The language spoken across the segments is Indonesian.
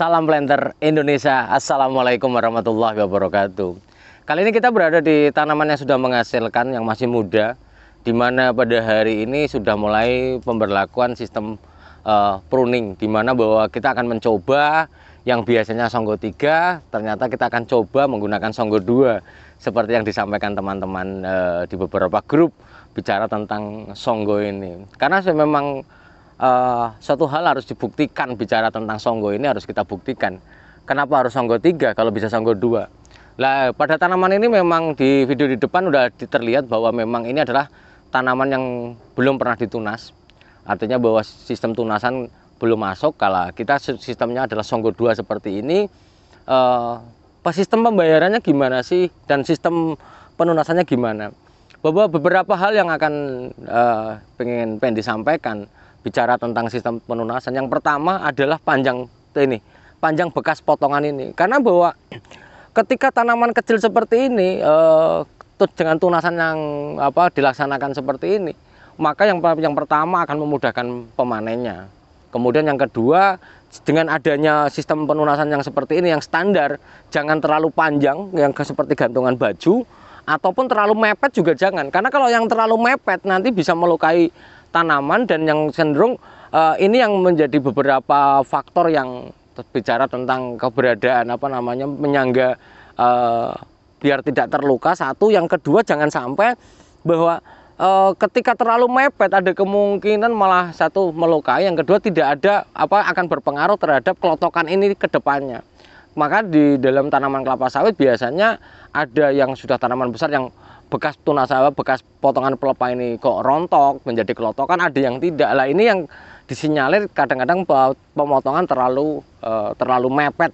Salam planter Indonesia. Assalamualaikum warahmatullahi wabarakatuh. Kali ini kita berada di tanaman yang sudah menghasilkan, yang masih muda, di mana pada hari ini sudah mulai pemberlakuan sistem pruning, di mana bahwa kita akan mencoba yang biasanya Songgo 3, ternyata kita akan coba menggunakan Songgo 2, seperti yang disampaikan teman-teman di beberapa grup bicara tentang Songgo ini. Karena memang suatu hal harus dibuktikan, bicara tentang Songgo ini harus kita buktikan. Kenapa harus Songgo 3 kalau bisa Songgo 2? Nah, pada tanaman ini memang di video di depan udah terlihat bahwa memang ini adalah tanaman yang belum pernah ditunas. Artinya bahwa sistem tunasan belum masuk. Kalau kita sistemnya adalah Songgo 2 seperti ini, sistem pembayarannya gimana sih, dan sistem penunasannya gimana? Bahwa beberapa hal yang akan pengen disampaikan bicara tentang sistem penunasan. Yang pertama adalah panjang bekas potongan ini. Karena bahwa ketika tanaman kecil seperti ini dengan tunasan yang dilaksanakan seperti ini, maka yang pertama akan memudahkan pemanennya. Kemudian yang kedua, dengan adanya sistem penunasan yang seperti ini, yang standar, jangan terlalu panjang, yang seperti gantungan baju, ataupun terlalu mepet juga jangan. Karena kalau yang terlalu mepet nanti bisa melukai tanaman, dan yang cenderung ini yang menjadi beberapa faktor yang bicara tentang keberadaan menyangga biar tidak terluka. Satu, yang kedua, jangan sampai bahwa ketika terlalu mepet ada kemungkinan malah satu melukai, yang kedua tidak ada akan berpengaruh terhadap kelotokan ini ke depannya. Maka di dalam tanaman kelapa sawit biasanya ada yang sudah tanaman besar yang bekas tunasan, bekas potongan pelepah ini kok rontok menjadi kelotokan, ada yang tidak. Lah ini yang disinyalir kadang-kadang pemotongan terlalu mepet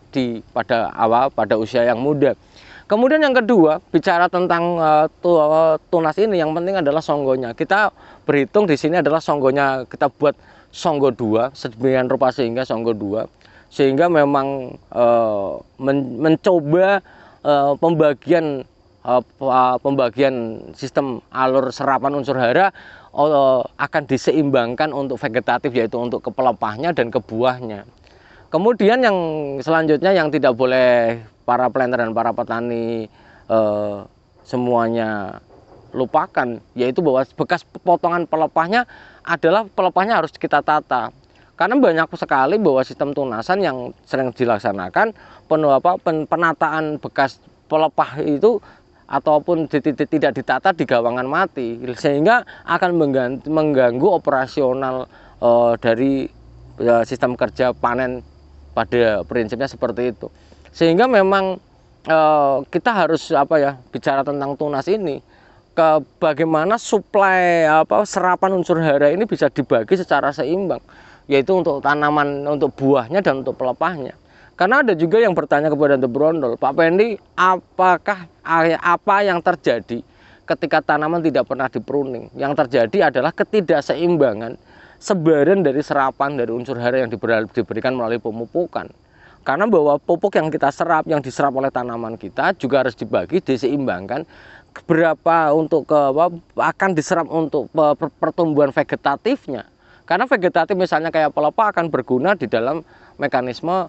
pada usia yang muda. Kemudian yang kedua, bicara tentang tunas ini, yang penting adalah songgonya. Kita berhitung di sini adalah songgonya kita buat Songgo 2 sedemikian rupa sehingga Songgo 2, sehingga memang mencoba pembagian sistem alur serapan unsur hara akan diseimbangkan untuk vegetatif, yaitu untuk ke pelepahnya dan ke buahnya. Kemudian yang selanjutnya yang tidak boleh para planter dan para petani semuanya lupakan, yaitu bahwa bekas potongan pelepahnya harus kita tata. Karena banyak sekali bahwa sistem tunasan yang sering dilaksanakan penataan bekas pelepah itu ataupun tidak ditata di gawangan mati, sehingga akan mengganggu operasional dari sistem kerja panen. Pada prinsipnya seperti itu. Sehingga memang kita harus bicara tentang tunas ini, bagaimana suplai serapan unsur hara ini bisa dibagi secara seimbang, yaitu untuk tanaman, untuk buahnya dan untuk pelepahnya. Karena ada juga yang bertanya kepada The Brondol, Pak Pendi, apa yang terjadi ketika tanaman tidak pernah dipruning? Yang terjadi adalah ketidakseimbangan sebaran dari serapan dari unsur hara yang diberikan melalui pemupukan. Karena bahwa pupuk yang kita serap, yang diserap oleh tanaman kita juga harus dibagi, diseimbangkan berapa akan diserap untuk pertumbuhan vegetatifnya. Karena vegetatif misalnya kayak pelepah akan berguna di dalam mekanisme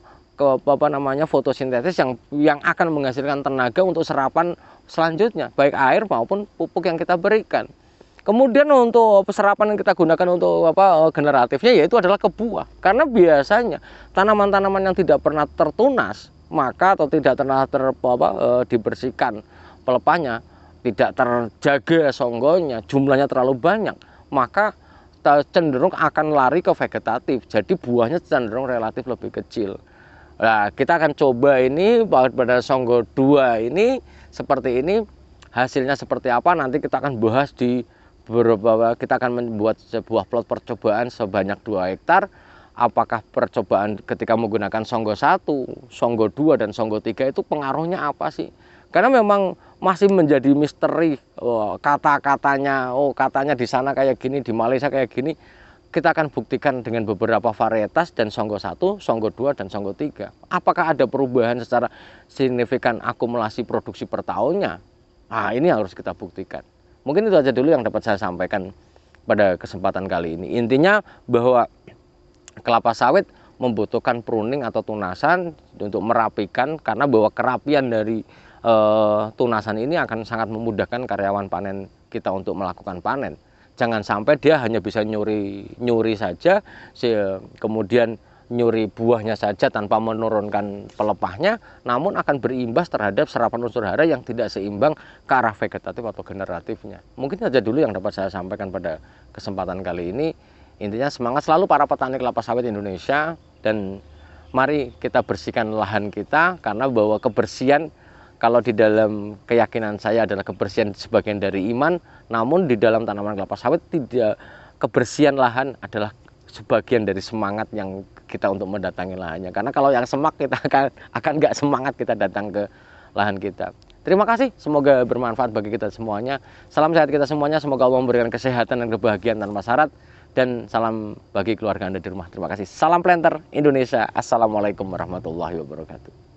fotosintesis yang akan menghasilkan tenaga untuk serapan selanjutnya, baik air maupun pupuk yang kita berikan. Kemudian untuk serapan yang kita gunakan untuk generatifnya, yaitu adalah ke buah. Karena biasanya tanaman-tanaman yang tidak pernah tertunas, maka atau tidak pernah dibersihkan pelepahnya, tidak terjaga songgonya, jumlahnya terlalu banyak, maka cenderung akan lari ke vegetatif. Jadi buahnya cenderung relatif lebih kecil. Nah, kita akan coba ini pada Songgo 2 ini seperti ini, hasilnya seperti apa nanti kita akan bahas kita akan membuat sebuah plot percobaan sebanyak 2 hektar. Apakah percobaan ketika menggunakan Songgo 1, Songgo 2 dan Songgo 3 itu pengaruhnya apa sih? Karena memang masih menjadi misteri kata-katanya, katanya di sana kayak gini, di Malaysia kayak gini. Kita akan buktikan dengan beberapa varietas dan Songgo 1, Songgo 2, dan Songgo 3. Apakah ada perubahan secara signifikan akumulasi produksi per tahunnya? Nah, ini harus kita buktikan. Mungkin itu aja dulu yang dapat saya sampaikan pada kesempatan kali ini. Intinya bahwa kelapa sawit membutuhkan pruning atau tunasan untuk merapikan, karena bahwa kerapian dari tunasan ini akan sangat memudahkan karyawan panen kita untuk melakukan panen. Jangan sampai dia hanya bisa nyuri saja, kemudian nyuri buahnya saja tanpa menurunkan pelepahnya, namun akan berimbas terhadap serapan unsur hara yang tidak seimbang ke arah vegetatif atau generatifnya. Mungkin saja dulu yang dapat saya sampaikan pada kesempatan kali ini. Intinya semangat selalu para petani kelapa sawit Indonesia, dan mari kita bersihkan lahan kita, karena bahwa kebersihan, kalau di dalam keyakinan saya adalah kebersihan sebagian dari iman, namun di dalam tanaman kelapa sawit tidak, kebersihan lahan adalah sebagian dari semangat yang kita untuk mendatangi lahannya. Karena kalau yang semak, kita akan nggak semangat kita datang ke lahan kita. Terima kasih, semoga bermanfaat bagi kita semuanya. Salam sehat kita semuanya, semoga Allah memberikan kesehatan dan kebahagiaan tanpa syarat. Dan salam bagi keluarga Anda di rumah. Terima kasih. Salam planter Indonesia. Assalamualaikum warahmatullahi wabarakatuh.